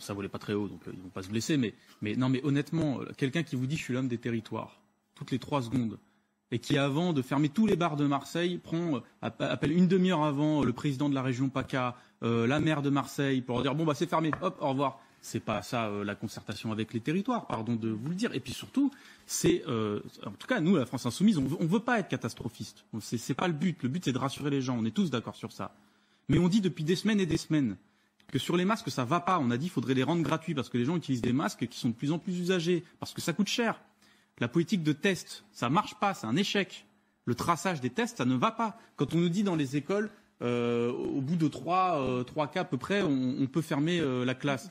ça volait pas très haut, donc ils vont pas se blesser, mais non, mais honnêtement, quelqu'un qui vous dit je suis l'homme des territoires, toutes les 3 secondes, et qui avant de fermer tous les bars de Marseille, appelle une demi-heure avant le président de la région PACA, la maire de Marseille, pour leur dire bon bah c'est fermé, hop, au revoir. C'est pas ça la concertation avec les territoires, pardon de vous le dire. Et puis surtout, en tout cas nous, la France Insoumise, on veut pas être catastrophiste. C'est pas le but. Le but c'est de rassurer les gens. On est tous d'accord sur ça. Mais on dit depuis des semaines et des semaines que sur les masques ça va pas. On a dit qu'il faudrait les rendre gratuits parce que les gens utilisent des masques qui sont de plus en plus usagés, parce que ça coûte cher. La politique de test, ça marche pas, c'est un échec. Le traçage des tests, ça ne va pas. Quand on nous dit dans les écoles, au bout de 3 cas à peu près, on peut fermer la classe.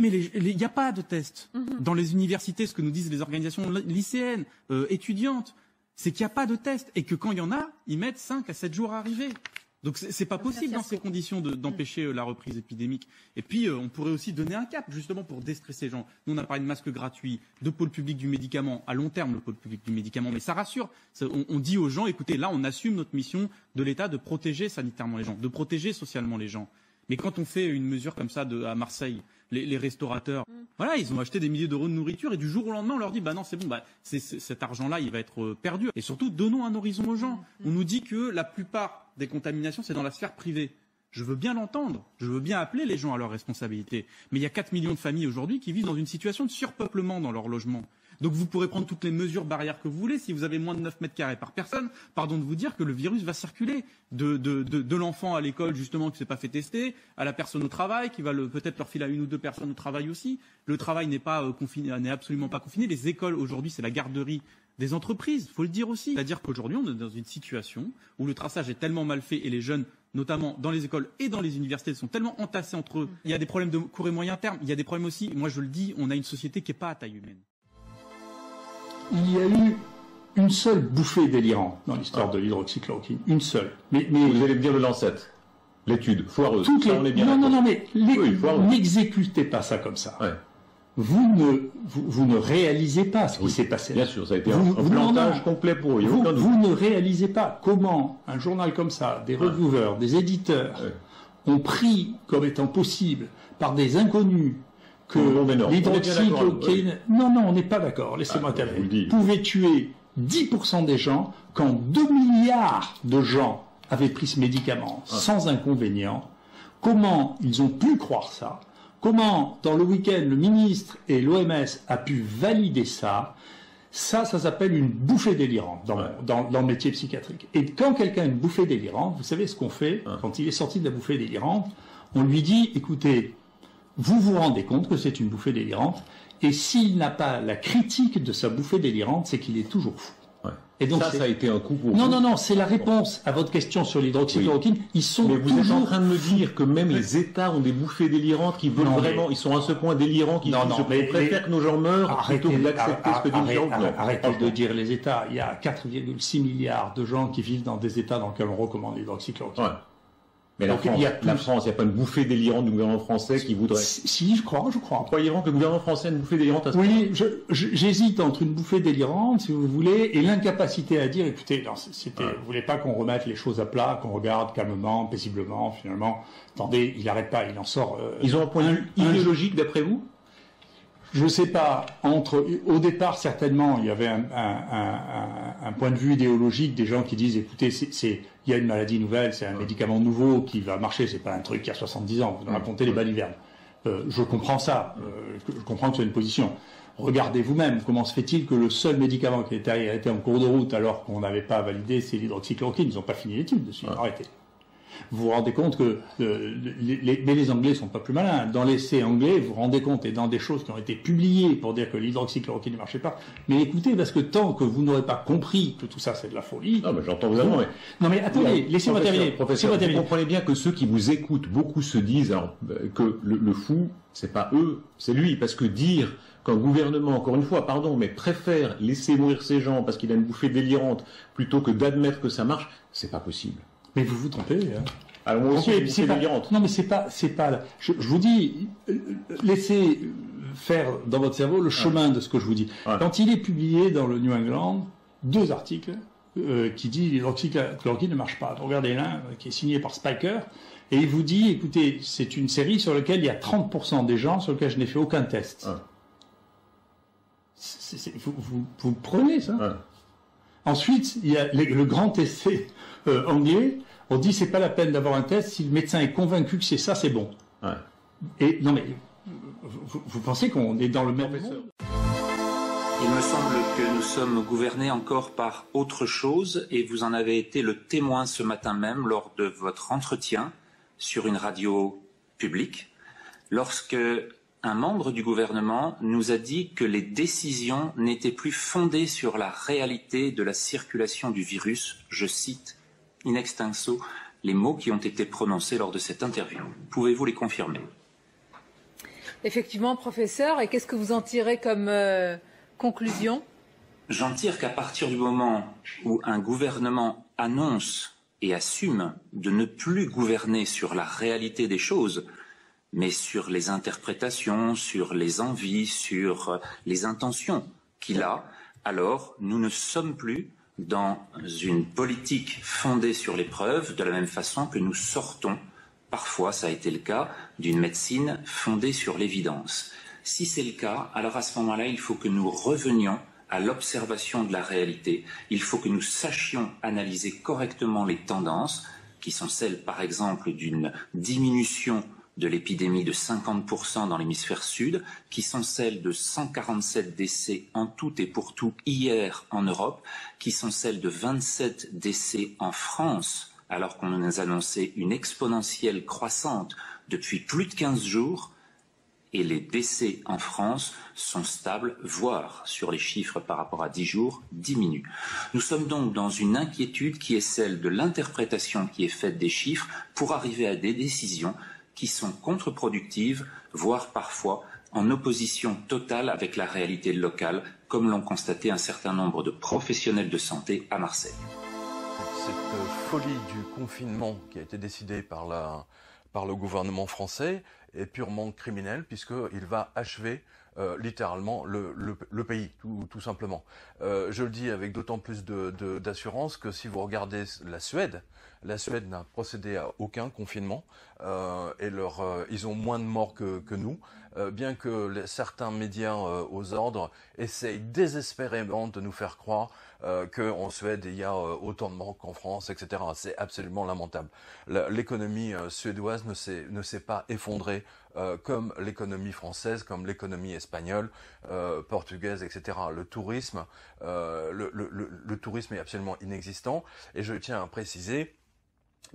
Mais il n'y a pas de tests. Dans les universités, ce que nous disent les organisations lycéennes, étudiantes, c'est qu'il n'y a pas de tests. Et que quand il y en a, ils mettent 5 à 7 jours à arriver. Donc c'est pas possible dans ces conditions d'empêcher la reprise épidémique. Et puis on pourrait aussi donner un cap justement pour déstresser les gens. Nous on a parlé de masques gratuits, de pôle public du médicament, à long terme le pôle public du médicament, mais ça rassure. On dit aux gens, écoutez, là on assume notre mission de l'État de protéger sanitairement les gens, de protéger socialement les gens. Mais quand on fait une mesure comme ça à Marseille, les restaurateurs, voilà, ils ont acheté des milliers d'euros de nourriture et du jour au lendemain, on leur dit, bah non, c'est bon, cet argent-là, il va être perdu. Et surtout, donnons un horizon aux gens. On nous dit que la plupart des contaminations, c'est dans la sphère privée. Je veux bien l'entendre. Je veux bien appeler les gens à leur responsabilité. Mais il y a 4 millions de familles aujourd'hui qui vivent dans une situation de surpeuplement dans leur logement. Donc vous pourrez prendre toutes les mesures barrières que vous voulez. Si vous avez moins de 9 mètres carrés par personne, pardon de vous dire que le virus va circuler de l'enfant à l'école justement qui ne s'est pas fait tester, à la personne au travail qui va peut-être leur filer à 1 ou 2 personnes au travail aussi. Le travail n'est pas confiné, n'est absolument pas confiné. Les écoles aujourd'hui c'est la garderie des entreprises, il faut le dire aussi. C'est-à-dire qu'aujourd'hui on est dans une situation où le traçage est tellement mal fait et les jeunes, notamment dans les écoles et dans les universités, sont tellement entassés entre eux. Il y a des problèmes de court et moyen terme. Il y a des problèmes aussi, moi je le dis, on a une société qui n'est pas à taille humaine. Il y a eu une seule bouffée délirante dans l'histoire de l'hydroxychloroquine, une seule. Mais vous allez me dire le Lancet, l'étude foireuse. Non, mais n'exécutez pas ça comme ça. Ouais. Vous ne réalisez pas ce qui s'est passé. Bien sûr, ça a été un plantage complet pour eux. Vous ne réalisez pas comment un journal comme ça, des reviewers, des éditeurs, ont pris comme étant possible par des inconnus que l'hydroxychloroquine... Non, on n'est pas d'accord, laissez-moi terminer. Pouvait tuer 10% des gens quand 2 milliards de gens avaient pris ce médicament sans inconvénient. Comment ils ont pu croire ça? Comment, dans le week-end, le ministre et l'OMS a pu valider ça? Ça s'appelle une bouffée délirante dans le métier psychiatrique. Et quand quelqu'un a une bouffée délirante, vous savez ce qu'on fait quand il est sorti de la bouffée délirante? On lui dit, écoutez, vous vous rendez compte que c'est une bouffée délirante, et s'il n'a pas la critique de sa bouffée délirante, c'est qu'il est toujours fou. Ouais. Et donc ça a été un coup pour vous. Non, c'est la réponse à votre question sur l'hydroxychloroquine. Ils sont Mais vous êtes en train de me dire que même les États ont des bouffées délirantes qui veulent vraiment, ils sont à ce point délirants qu'ils préfèrent que nos gens meurent plutôt que d'accepter ce que disent les gens. Arrêtez de dire les États. Il y a 4,6 milliards de gens qui vivent dans des États dans lesquels on recommande l'hydroxychloroquine. Ouais. Mais la France, il n'y a pas une bouffée délirante du gouvernement français qui voudrait... Si, je crois. Croyez-vous que le gouvernement français a une bouffée délirante à ce point? Oui, j'hésite entre une bouffée délirante, si vous voulez, et l'incapacité à dire, écoutez, vous voulez pas qu'on remette les choses à plat, qu'on regarde calmement, paisiblement, finalement. Attendez, il n'arrête pas, il en sort... Ils ont un point de vue idéologique, d'après vous? Je ne sais pas. Au départ, certainement, il y avait un point de vue idéologique des gens qui disent, écoutez, il y a une maladie nouvelle, c'est un médicament nouveau qui va marcher, c'est pas un truc qui a 70 ans, vous racontez les balivernes. Je comprends ça, je comprends que c'est une position. Regardez vous-même, comment se fait-il que le seul médicament qui a été arrêté en cours de route alors qu'on n'avait pas validé, c'est l'hydroxychloroquine, ils n'ont pas fini l'étude dessus, arrêtez. Vous vous rendez compte que mais les Anglais sont pas plus malins. Dans l'essai anglais, vous vous rendez compte, et dans des choses qui ont été publiées pour dire que l'hydroxychloroquine ne marchait pas. Mais écoutez, parce que tant que vous n'aurez pas compris que tout ça c'est de la folie... Non, mais j'entends vous avant. Non, mais attendez, laissez-moi terminer. Professeur, vous comprenez bien que ceux qui vous écoutent, beaucoup se disent que le fou, c'est pas eux, c'est lui. Parce que dire qu'un gouvernement, encore une fois, mais préfère laisser mourir ces gens parce qu'il a une bouffée délirante plutôt que d'admettre que ça marche, c'est pas possible. Mais vous vous trompez. Alors moi aussi, c'est délirante. Non, mais c'est pas. Je vous dis, laissez faire dans votre cerveau le chemin de ce que je vous dis. Quand il est publié dans le New England, 2 articles qui disent l'hydroxychloroquine ne marche pas. Regardez l'un qui est signé par Spiker et il vous dit, écoutez, c'est une série sur laquelle il y a 30% des gens sur lesquels je n'ai fait aucun test. Ouais. Vous prenez ça. Ouais. Ensuite, il y a le grand essai anglais. On dit c'est pas la peine d'avoir un test si le médecin est convaincu que c'est ça, c'est bon. Ouais. Et non mais vous pensez qu'on est dans le même monde? Il me semble que nous sommes gouvernés encore par autre chose et vous en avez été le témoin ce matin même lors de votre entretien sur une radio publique, lorsque un membre du gouvernement nous a dit que les décisions n'étaient plus fondées sur la réalité de la circulation du virus. Je cite in extenso les mots qui ont été prononcés lors de cette interview. Pouvez-vous les confirmer? Effectivement, professeur. Et qu'est-ce que vous en tirez comme conclusion? J'en tire qu'à partir du moment où un gouvernement annonce et assume de ne plus gouverner sur la réalité des choses, mais sur les interprétations, sur les envies, sur les intentions qu'il a, alors nous ne sommes plus dans une politique fondée sur les preuves, de la même façon que nous sortons, parfois ça a été le cas, d'une médecine fondée sur l'évidence. Si c'est le cas, alors à ce moment-là, il faut que nous revenions à l'observation de la réalité. Il faut que nous sachions analyser correctement les tendances, qui sont celles, par exemple, d'une diminution de l'épidémie de 50% dans l'hémisphère sud, qui sont celles de 147 décès en tout et pour tout hier en Europe, qui sont celles de 27 décès en France, alors qu'on nous a annoncé une exponentielle croissante depuis plus de 15 jours, et les décès en France sont stables, voire, sur les chiffres par rapport à 10 jours, diminuent. Nous sommes donc dans une inquiétude qui est celle de l'interprétation qui est faite des chiffres pour arriver à des décisions qui sont contre-productives, voire parfois en opposition totale avec la réalité locale, comme l'ont constaté un certain nombre de professionnels de santé à Marseille. Cette folie du confinement qui a été décidée par le gouvernement français est purement criminelle puisqu'il va achever littéralement le pays, tout simplement. Je le dis avec d'autant plus d'assurance que si vous regardez la Suède n'a procédé à aucun confinement et ils ont moins de morts que nous, bien que certains médias aux ordres essayent désespérément de nous faire croire qu'en Suède il y a autant de morts qu'en France, etc. C'est absolument lamentable. L'économie suédoise ne s'est pas effondrée comme l'économie française, comme l'économie espagnole, portugaise, etc. Le tourisme est absolument inexistant et je tiens à préciser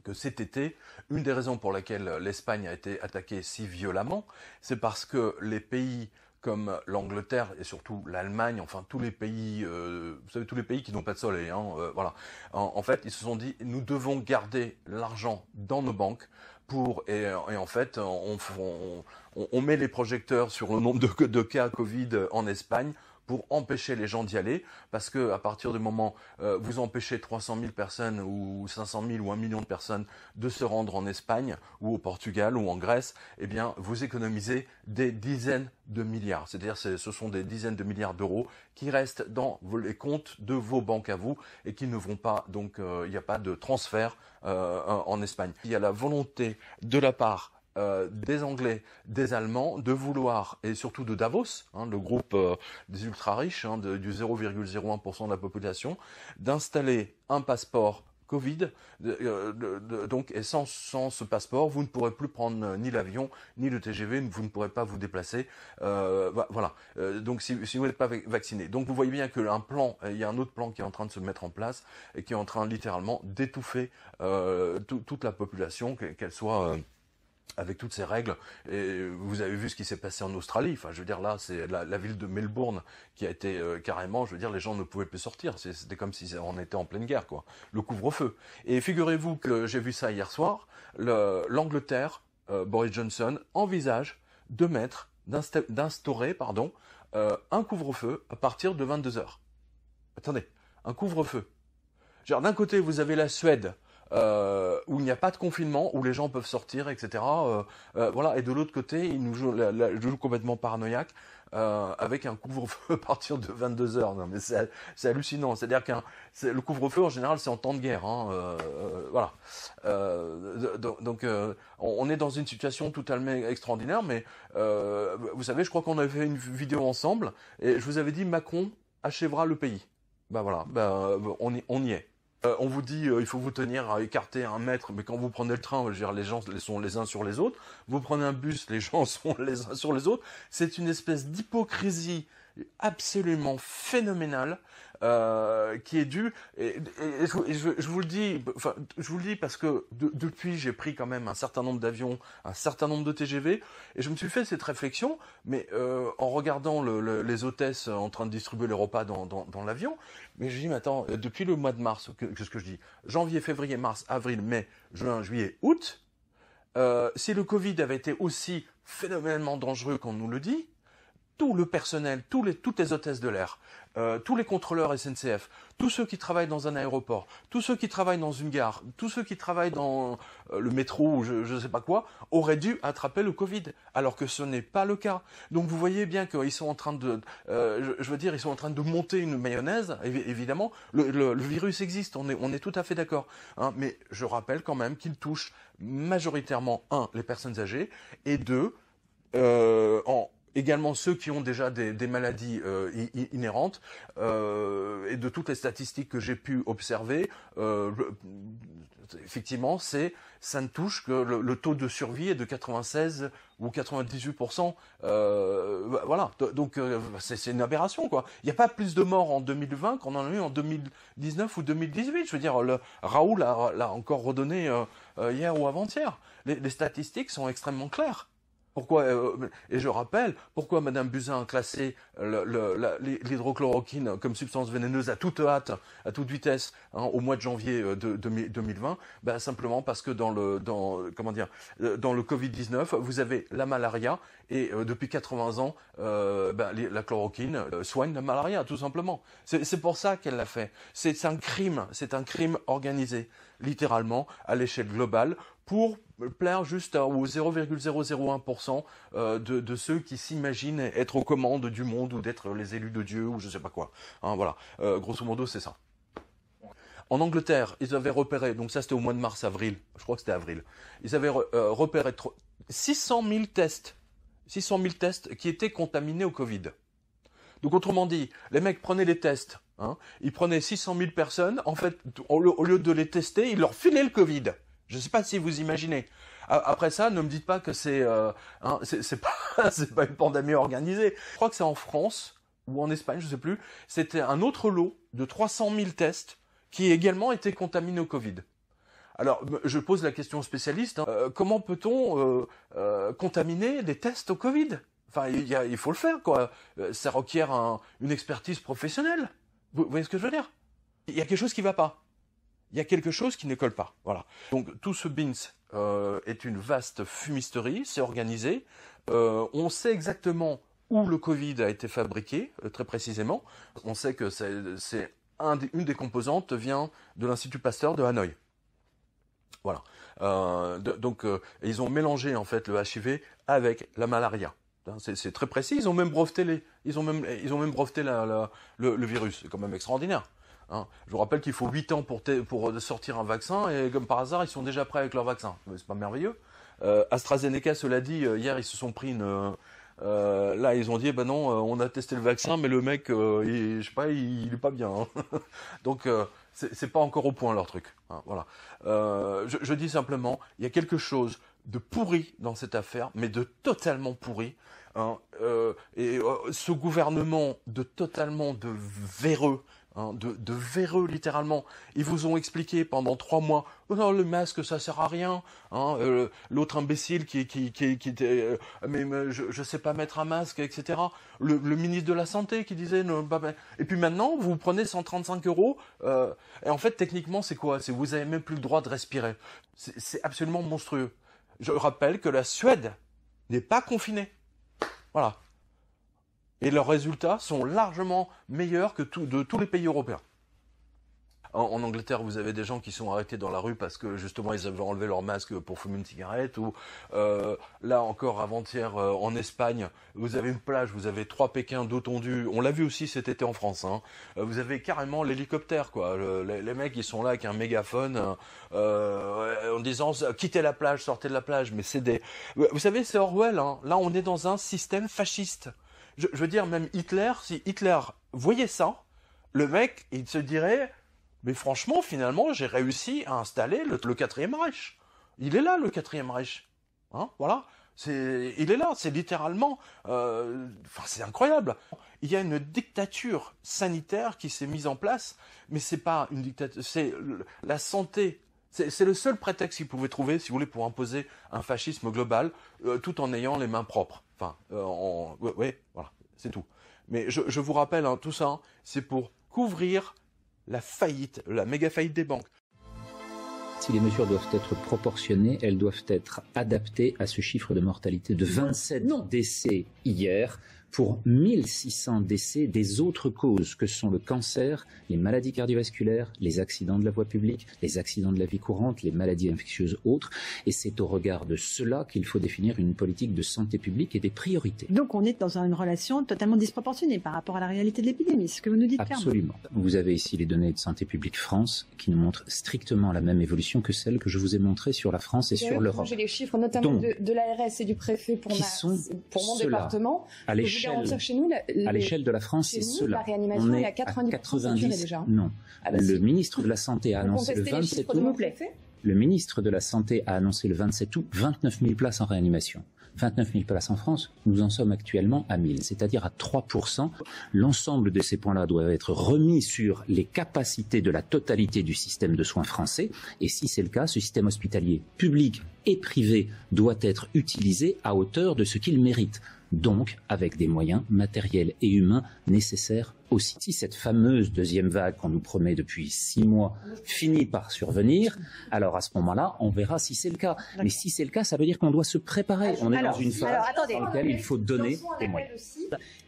que cet été, une des raisons pour lesquelles l'Espagne a été attaquée si violemment, c'est parce que les pays comme l'Angleterre et surtout l'Allemagne, enfin tous les pays, vous savez, tous les pays qui n'ont pas de soleil, voilà. En fait, ils se sont dit, nous devons garder l'argent dans nos banques et en fait, on met les projecteurs sur le nombre de cas Covid en Espagne pour empêcher les gens d'y aller, parce que à partir du moment vous empêchez 300 000 personnes ou 500 000 ou 1 million de personnes de se rendre en Espagne ou au Portugal ou en Grèce, eh bien vous économisez des dizaines de milliards. C'est-à-dire ce sont des dizaines de milliards d'euros qui restent dans les comptes de vos banques à vous et qui ne vont pas, donc il n'y a pas de transfert en Espagne. Il y a la volonté de la part des Anglais, des Allemands, de vouloir, et surtout de Davos, le groupe des ultra-riches, du 0,01% de la population, d'installer un passeport Covid, donc, et sans ce passeport, vous ne pourrez plus prendre ni l'avion, ni le TGV, vous ne pourrez pas vous déplacer, voilà, donc si vous n'êtes pas vacciné. Donc vous voyez bien qu'il y a un autre plan qui est en train de se mettre en place, et qui est en train littéralement d'étouffer toute la population, qu'elle soit... avec toutes ces règles, et vous avez vu ce qui s'est passé en Australie, enfin je veux dire là c'est la ville de Melbourne qui a été carrément, je veux dire les gens ne pouvaient plus sortir, c'était comme si on était en pleine guerre quoi, le couvre-feu. Et figurez-vous que j'ai vu ça hier soir, l'Angleterre, Boris Johnson envisage d'instaurer un couvre-feu à partir de 22h. Attendez, un couvre-feu. Genre d'un côté vous avez la Suède, où il n'y a pas de confinement, où les gens peuvent sortir, etc. Voilà. Et de l'autre côté, ils nous jouent complètement paranoïaque. Avec un couvre-feu à partir de 22h. Non, mais c'est hallucinant. C'est-à-dire le couvre-feu, en général, c'est en temps de guerre. Hein, voilà. Donc, on est dans une situation totalement extraordinaire, mais vous savez, je crois qu'on avait fait une vidéo ensemble, et je vous avais dit, Macron achèvera le pays. Ben voilà, on y est. On vous dit il faut vous tenir à écarter 1 mètre, mais quand vous prenez le train, je veux dire, les gens sont les uns sur les autres. Vous prenez un bus, les gens sont les uns sur les autres. C'est une espèce d'hypocrisie absolument phénoménale qui est due. Et je vous le dis, enfin, je vous le dis parce que depuis, j'ai pris quand même un certain nombre d'avions, un certain nombre de TGV, et je me suis fait cette réflexion, mais en regardant les hôtesses en train de distribuer les repas dans l'avion, mais je dis, mais attends, depuis le mois de mars, qu'est-ce que je dis? Janvier, février, mars, avril, mai, juin, juillet, août, si le Covid avait été aussi phénoménalement dangereux qu'on nous le dit, tout le personnel, toutes les hôtesses de l'air, tous les contrôleurs SNCF, tous ceux qui travaillent dans un aéroport, tous ceux qui travaillent dans une gare, tous ceux qui travaillent dans le métro ou je ne sais pas quoi, auraient dû attraper le Covid, alors que ce n'est pas le cas. Donc vous voyez bien qu'ils sont en train de, ils sont en train de monter une mayonnaise. Évidemment, le virus existe, on est tout à fait d'accord. Hein, mais je rappelle quand même qu'il touche majoritairement, 1, les personnes âgées, et 2, également ceux qui ont déjà des maladies inhérentes, et de toutes les statistiques que j'ai pu observer, effectivement, ça ne touche que le taux de survie est de 96 ou 98%. Voilà, donc c'est une aberration, quoi. Il n'y a pas plus de morts en 2020 qu'on en a eu en 2019 ou 2018. Je veux dire, Raoul l'a encore redonné hier ou avant-hier. Les statistiques sont extrêmement claires. Pourquoi, et je rappelle, pourquoi Madame Buzyn a classé l'hydrochloroquine comme substance vénéneuse à toute hâte, à toute vitesse, hein, au mois de janvier 2020, ben simplement parce que dans le Covid-19, vous avez la malaria, et depuis 80 ans, la chloroquine soigne la malaria, tout simplement. C'est pour ça qu'elle l'a fait. C'est un crime organisé, littéralement, à l'échelle globale, pour plaire juste aux 0,001% de ceux qui s'imaginent être aux commandes du monde ou d'être les élus de Dieu ou je sais pas quoi. Hein, voilà, grosso modo c'est ça. En Angleterre, ils avaient repéré, donc ça c'était au mois de mars-avril, je crois que c'était avril, ils avaient repéré 600 000 tests qui étaient contaminés au Covid. Donc autrement dit, les mecs prenaient les tests, hein, ils prenaient 600 000 personnes, en fait, au lieu de les tester, ils leur filaient le Covid. Je ne sais pas si vous imaginez. Après ça, ne me dites pas que c'est pas une pandémie organisée. Je crois que c'est en France ou en Espagne, je ne sais plus. C'était un autre lot de 300 000 tests qui également étaient contaminés au Covid. Alors, je pose la question aux spécialistes. Hein, comment peut-on contaminer des tests au Covid? Enfin, il faut le faire, quoi. Ça requiert une expertise professionnelle. Vous voyez ce que je veux dire? Il y a quelque chose qui ne va pas. Il y a quelque chose qui ne colle pas. Voilà. Donc tout ce BINS est une vaste fumisterie, c'est organisé. On sait exactement où le Covid a été fabriqué, très précisément. On sait que une des composantes vient de l'Institut Pasteur de Hanoï. Voilà. Donc ils ont mélangé en fait le HIV avec la malaria. C'est très précis. Ils ont même breveté le virus. C'est quand même extraordinaire. Hein. Je vous rappelle qu'il faut 8 ans pour sortir un vaccin, et comme par hasard, ils sont déjà prêts avec leur vaccin. C'est pas merveilleux. AstraZeneca, cela dit, hier, ils se sont pris là, ils ont dit, ben non, on a testé le vaccin, mais le mec, je sais pas, il est pas bien. Hein. Donc, c'est pas encore au point leur truc. Hein, voilà. Je dis simplement, il y a quelque chose de pourri dans cette affaire, mais de totalement pourri. Hein, ce gouvernement de véreux. Hein, de véreux littéralement. Ils vous ont expliqué pendant 3 mois, oh non, le masque ça sert à rien. Hein, l'autre imbécile qui était, mais je sais pas mettre un masque, etc. Le ministre de la santé qui disait, non, et puis maintenant vous prenez 135 €. Et en fait techniquement c'est quoi? Vous avez même plus le droit de respirer. C'est absolument monstrueux. Je rappelle que la Suède n'est pas confinée. Voilà. Et leurs résultats sont largement meilleurs que de tous les pays européens. En Angleterre, vous avez des gens qui sont arrêtés dans la rue parce que justement ils avaient enlevé leur masque pour fumer une cigarette. Ou là encore avant-hier en Espagne, vous avez une plage, vous avez 3 Pékins d'eau tondue. On l'a vu aussi cet été en France. Hein. Vous avez carrément l'hélicoptère, quoi. Les mecs, ils sont là avec un mégaphone en disant quittez la plage, sortez de la plage. Mais c'est des, vous savez, c'est Orwell. Hein. Là, on est dans un système fasciste. Je veux dire, même Hitler, si Hitler voyait ça, le mec, il se dirait. Mais franchement, finalement, j'ai réussi à installer le 4e Reich. Il est là, le 4e Reich. Hein, voilà. Il est là, c'est littéralement... c'est incroyable. Il y a une dictature sanitaire qui s'est mise en place, mais c'est pas une dictature... C'est la santé. C'est le seul prétexte qu'ils pouvaient trouver, si vous voulez, pour imposer un fascisme global, tout en ayant les mains propres. Enfin, ouais, voilà, c'est tout. Mais je vous rappelle, hein, tout ça, hein, c'est pour couvrir... la faillite, la méga faillite des banques. Si les mesures doivent être proportionnées, elles doivent être adaptées à ce chiffre de mortalité de 27 décès hier pour 1600 décès des autres causes que sont le cancer, les maladies cardiovasculaires, les accidents de la voie publique, les accidents de la vie courante, les maladies infectieuses autres. Et c'est au regard de cela qu'il faut définir une politique de santé publique et des priorités. Donc on est dans une relation totalement disproportionnée par rapport à la réalité de l'épidémie, c'est ce que vous nous dites clairement. Absolument. Vous avez ici les données de Santé publique France qui nous montrent strictement la même évolution que celle que je vous ai montrée sur la France et sur l'Europe. J'ai les chiffres notamment de l'ARS et du préfet pour mon département. À l'échelle de la France, c'est cela. La réanimation on est à 90% déjà. Non. Le ministre de la Santé a annoncé le 27 août. Le ministre de la Santé a annoncé le 27 août 29 000 places en réanimation. 29 000 places en France, nous en sommes actuellement à 1000, c'est-à-dire à 3%. L'ensemble de ces points-là doivent être remis sur les capacités de la totalité du système de soins français. Et si c'est le cas, ce système hospitalier public et privé doit être utilisé à hauteur de ce qu'il mérite. Donc avec des moyens matériels et humains nécessaires aussi. Si cette fameuse deuxième vague qu'on nous promet depuis 6 mois finit par survenir, alors à ce moment-là, on verra si c'est le cas. Mais si c'est le cas, ça veut dire qu'on doit se préparer. On est dans une phase dans laquelle il faut donner des moyens.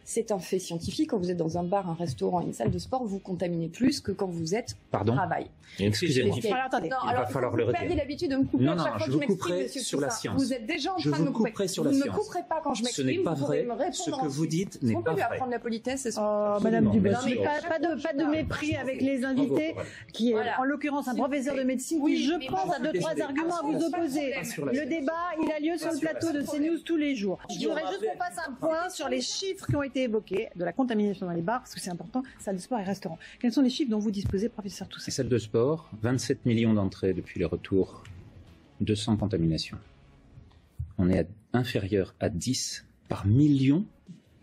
C'est un fait scientifique. Quand vous êtes dans un bar, un restaurant, une salle de sport, vous contaminez plus que quand vous êtes au travail. Excusez-moi. Il va falloir le retirer. Vous perdez l'habitude de me couper à chaque fois que je m'exprime, sur la science. Vous êtes déjà en train de me couper. Vous ne me couperez pas quand je m'exprime. Ce n'est pas vrai. Ce que vous dites n'est pas vrai. On peut lui apprendre la politesse. Madame Dubossi, pas de mépris avec les invités, qui est en l'occurrence un professeur de médecine qui, je pense, a 2-3 arguments à vous opposer. Le débat, il a lieu sur le plateau de CNews tous les jours. Je voudrais juste qu'on fasse un point sur les chiffres qui ont été évoqués de la contamination dans les bars, parce que c'est important, salle de sport et restaurant. Quels sont les chiffres dont vous disposez, professeur Toussaint? Salle de sport, 27 millions d'entrées depuis le retour, 200 contaminations. On est inférieur à 10 par million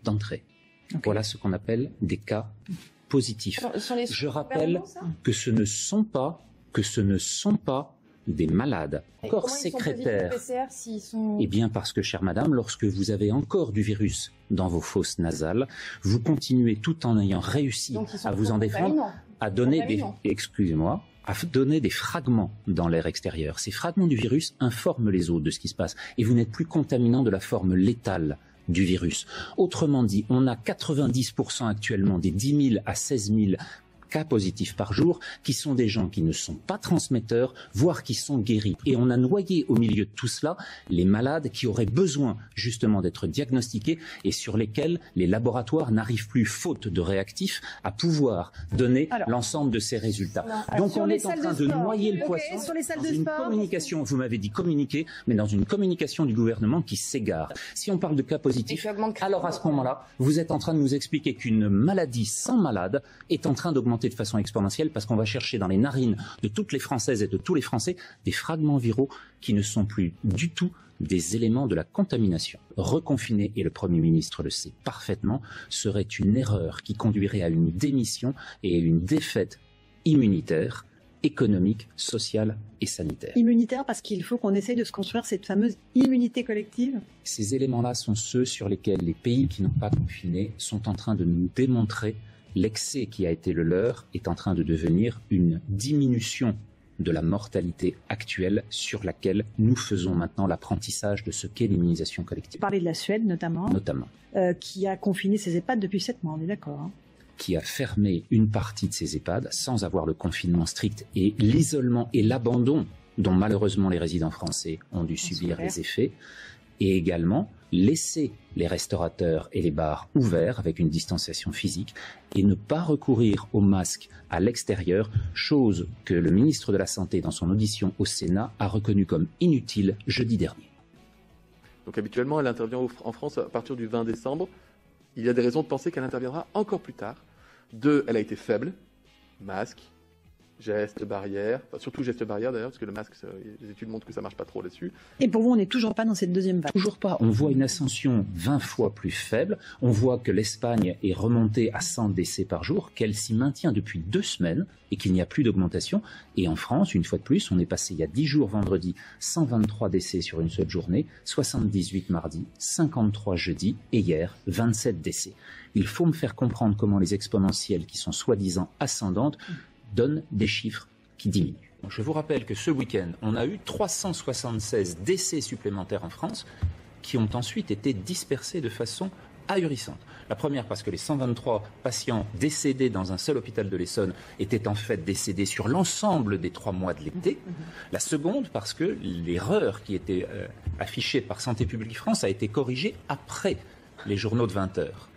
d'entrées. Okay. Voilà ce qu'on appelle des cas positifs. Je rappelle que ce ne sont pas des malades. Corps sécrétaires. Eh bien parce que, chère madame, lorsque vous avez encore du virus dans vos fosses nasales, vous continuez tout en ayant réussi à vous en défendre, à donner des fragments dans l'air extérieur. Ces fragments du virus informent les autres de ce qui se passe. Et vous n'êtes plus contaminant de la forme létale du virus. Autrement dit, on a 90% actuellement des 10 000 à 16 000 cas positifs par jour, qui sont des gens qui ne sont pas transmetteurs, voire qui sont guéris. Et on a noyé au milieu de tout cela les malades qui auraient besoin justement d'être diagnostiqués et sur lesquels les laboratoires n'arrivent plus, faute de réactifs, à pouvoir donner l'ensemble de ces résultats. Donc on est en train de noyer le poisson dans une communication, vous m'avez dit communiquer, mais dans une communication du gouvernement qui s'égare. Si on parle de cas positifs, alors à ce moment-là, vous êtes en train de nous expliquer qu'une maladie sans malade est en train d'augmenter de façon exponentielle parce qu'on va chercher dans les narines de toutes les Françaises et de tous les Français des fragments viraux qui ne sont plus du tout des éléments de la contamination. Reconfiner, et le Premier ministre le sait parfaitement, serait une erreur qui conduirait à une démission et à une défaite immunitaire, économique, sociale et sanitaire. Immunitaire parce qu'il faut qu'on essaye de se construire cette fameuse immunité collective. Ces éléments-là sont ceux sur lesquels les pays qui n'ont pas confiné sont en train de nous démontrer l'excès qui a été le leur est en train de devenir une diminution de la mortalité actuelle sur laquelle nous faisons maintenant l'apprentissage de ce qu'est l'immunisation collective. Vous parlez de la Suède notamment. Notamment. Qui a confiné ses EHPAD depuis 7 mois, on est d'accord qui a fermé une partie de ces EHPAD sans avoir le confinement strict et l'isolement et l'abandon dont malheureusement les résidents français ont dû subir les effets, et également laisser les restaurateurs et les bars ouverts avec une distanciation physique et ne pas recourir aux masques à l'extérieur, chose que le ministre de la Santé dans son audition au Sénat a reconnue comme inutile jeudi dernier. Donc habituellement, elle intervient en France à partir du 20 décembre. Il y a des raisons de penser qu'elle interviendra encore plus tard. Elle a été faible, masque, gestes barrières, enfin, surtout gestes barrières d'ailleurs, parce que le masque, les études montrent que ça marche pas trop là-dessus. Et pour vous, on n'est toujours pas dans cette deuxième vague? Toujours pas. On voit une ascension 20 fois plus faible. On voit que l'Espagne est remontée à 100 décès par jour, qu'elle s'y maintient depuis 2 semaines et qu'il n'y a plus d'augmentation. Et en France, une fois de plus, on est passé il y a 10 jours vendredi, 123 décès sur une seule journée, 78 mardi, 53 jeudi et hier, 27 décès. Il faut me faire comprendre comment les exponentielles qui sont soi-disant ascendantes donnent des chiffres qui diminuent. Je vous rappelle que ce week-end, on a eu 376 décès supplémentaires en France qui ont ensuite été dispersés de façon ahurissante. La première parce que les 123 patients décédés dans un seul hôpital de l'Essonne étaient en fait décédés sur l'ensemble des 3 mois de l'été. La seconde parce que l'erreur qui était affichée par Santé publique France a été corrigée après les journaux de 20 heures.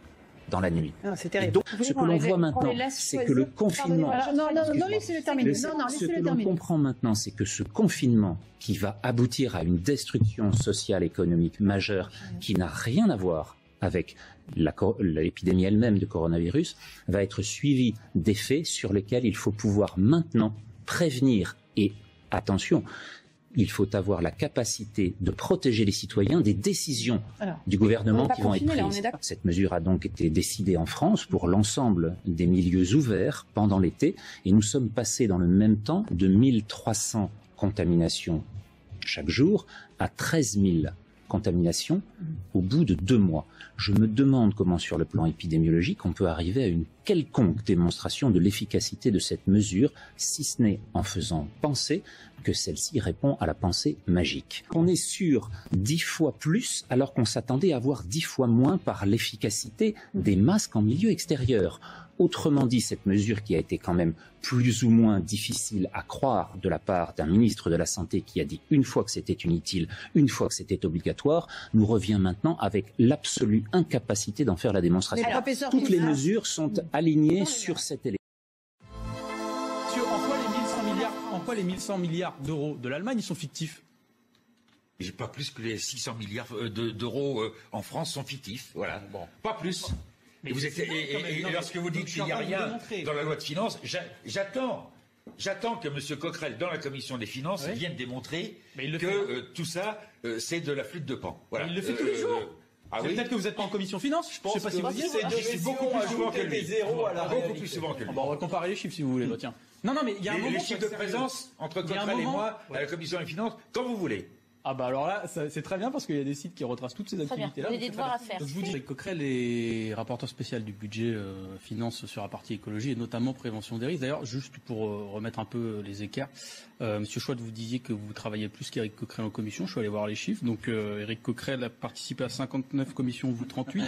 Dans la nuit. C'est terrible. Et donc, ce que l'on voit maintenant, c'est que le confinement... Non, laissez-le terminer. Ce que l'on comprend maintenant, c'est que ce confinement qui va aboutir à une destruction sociale, économique majeure, qui n'a rien à voir avec l'épidémie elle-même de coronavirus, va être suivi d'effets sur lesquels il faut pouvoir maintenant prévenir. Et attention, il faut avoir la capacité de protéger les citoyens des décisions du gouvernement qui vont être prises. Cette mesure a donc été décidée en France pour l'ensemble des milieux ouverts pendant l'été et nous sommes passés dans le même temps de 1300 contaminations chaque jour à 13 000 contaminations au bout de 2 mois. Je me demande comment, sur le plan épidémiologique, on peut arriver à une quelconque démonstration de l'efficacité de cette mesure, si ce n'est en faisant penser que celle-ci répond à la pensée magique. On est sur 10 fois plus alors qu'on s'attendait à voir 10 fois moins par l'efficacité des masques en milieu extérieur. Autrement dit, cette mesure qui a été quand même plus ou moins difficile à croire de la part d'un ministre de la Santé qui a dit une fois que c'était inutile, une fois que c'était obligatoire, nous revient maintenant avec l'absolue incapacité d'en faire la démonstration. Toutes les mesures sont alignées sur cet élément. En quoi les 1100 milliards d'euros de l'Allemagne, ils sont fictifs? J'ai pas plus que les 600 milliards d'euros en France sont fictifs. Voilà. Bon. Pas plus. Mais et lorsque vous dites qu'il n'y a rien dans la loi de finances, j'attends que M. Coquerel, dans la commission des finances, vienne démontrer que tout ça, c'est de la flûte de Pan. Voilà. Il le fait tous les jours. Ah oui. Peut-être que vous n'êtes pas en commission finance. Je sais pas si vous dites. C'est beaucoup plus souvent que lui. Beaucoup plus souvent que lui. On va comparer les chiffres si vous voulez. Tiens. Non, mais il y a un moment. Les chiffres de présence entre Coquerel et moi à la commission des finances, quand vous voulez. Ah bah alors là, c'est très bien parce qu'il y a des sites qui retracent toutes ces activités-là. Vous avez des devoirs à faire. Je vous dis, Coquerel est rapporteur spécial du budget finance sur la partie écologie et notamment prévention des risques. D'ailleurs, juste pour remettre un peu les écarts, Monsieur Chouette, vous disiez que vous travaillez plus qu'Éric Coquerel en commission. Je suis allé voir les chiffres. Donc Éric Coquerel a participé à 59 commissions, vous 38.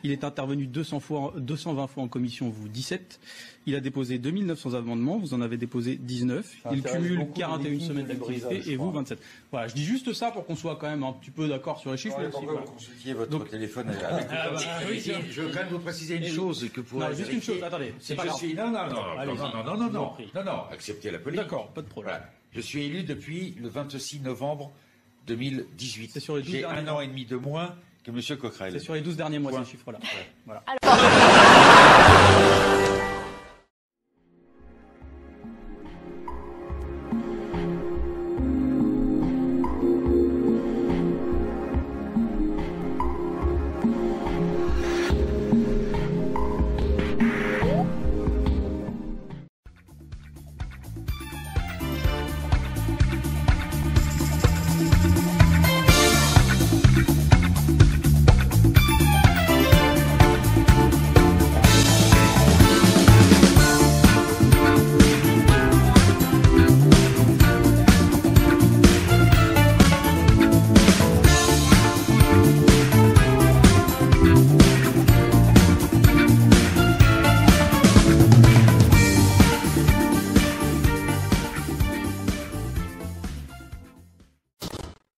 Il est intervenu 220 fois en commission, vous 17. Il a déposé 2900 amendements, vous en avez déposé 19. Il cumule 41 semaines d'activité et vous 27. Voilà, je dis juste ça pour qu'on soit quand même un petit peu d'accord sur les chiffres. Pourquoi vous consultiez votre téléphone avec je veux quand même vous préciser une chose que pour juste une chose, attendez. C'est pas non, acceptez la police. D'accord, pas de problème. Voilà. Je suis élu depuis le 26 novembre 2018. J'ai 1 an et demi de moins que M. Coquerel. C'est sur les 12 derniers mois, ces chiffres-là. Voilà.